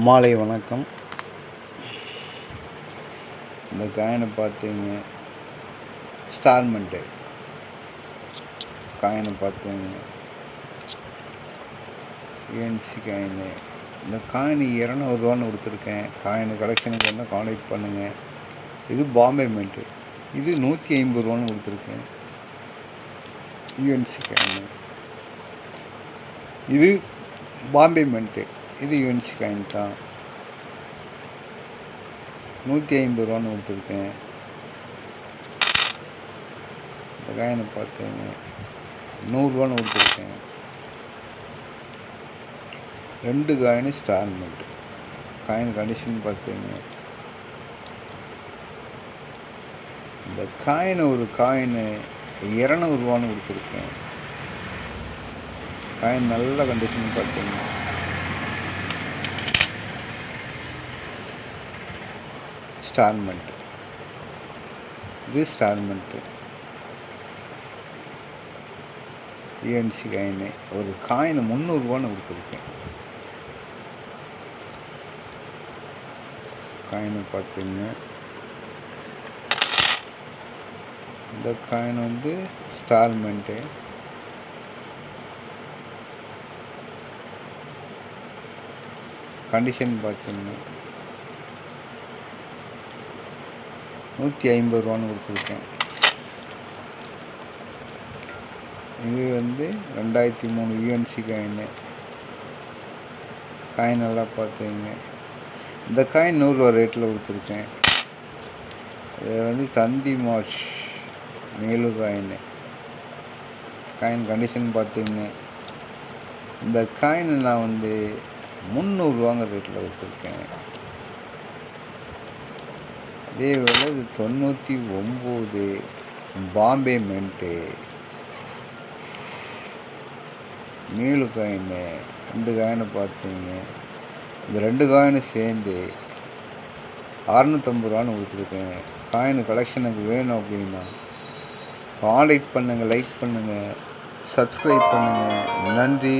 மாலை வணக்கம். இந்த காயினை பார்த்தீங்க, ஸ்டார்மெண்ட்டு காயினை பார்த்தீங்க, யூஎன்சி காயினு. இந்த காயின் 200 கொடுத்துருக்கேன். காயின் கலெக்ஷனுக்கு வேணால் கான்டாக்ட் பண்ணுங்கள். இது பாம்பே மின்ட்டு. இது 150 கொடுத்துருக்கேன். UNC coin. இது பாம்பே மின்ட்டு. இது யூஎன்சி காயின் தான். 150 கொடுத்துருக்கேன். இந்த காயினை பார்த்தீங்க, 100 கொடுத்துருக்கேன். 2 காயின் ஸ்டார்மெண்ட். காயின் கண்டிஷன் பார்த்தீங்க. இந்த காயின் ஒரு காயின் 200 கொடுத்துருக்கேன். காயின் நல்ல கண்டிஷன் பார்த்தீங்க. ஸ்டார்மெண்ட். இது ஸ்டார்மெண்ட்டு. யூஎன்சி காயின் ஒரு காயின் 300 கொடுத்துருக்கேன். காயினை பார்த்தீங்க. இந்த காயின் வந்து ஸ்டார்மெண்ட்டு. கண்டிஷன் பார்த்தீங்க. 150 கொடுத்துருக்கேன். இது வந்து 2003 யூஎன்சி காயின். காயின் நல்லா பார்த்தீங்க. இந்த காயின் 100 ரேட்டில் கொடுத்துருக்கேன். இது வந்து தந்தி மார்ச் மேலு காயின். காயின் கண்டிஷன் பார்த்தீங்க. இந்த காயின் நான் வந்து 300 ரேட்டில் கொடுத்துருக்கேன். இதே வேலை இது 99 பாம்பே மின்ட்டு மேலு காயின். 2 காயினை பார்த்தீங்க. இந்த 2 காயினு சேர்ந்து 650 கொடுத்துருக்கேன். காயின் கலெக்ஷனுக்கு வேணும் அப்படின்னா கான்டாக்ட் பண்ணுங்கள், லைக் பண்ணுங்கள், சப்ஸ்கிரைப் பண்ணுங்கள். நன்றி.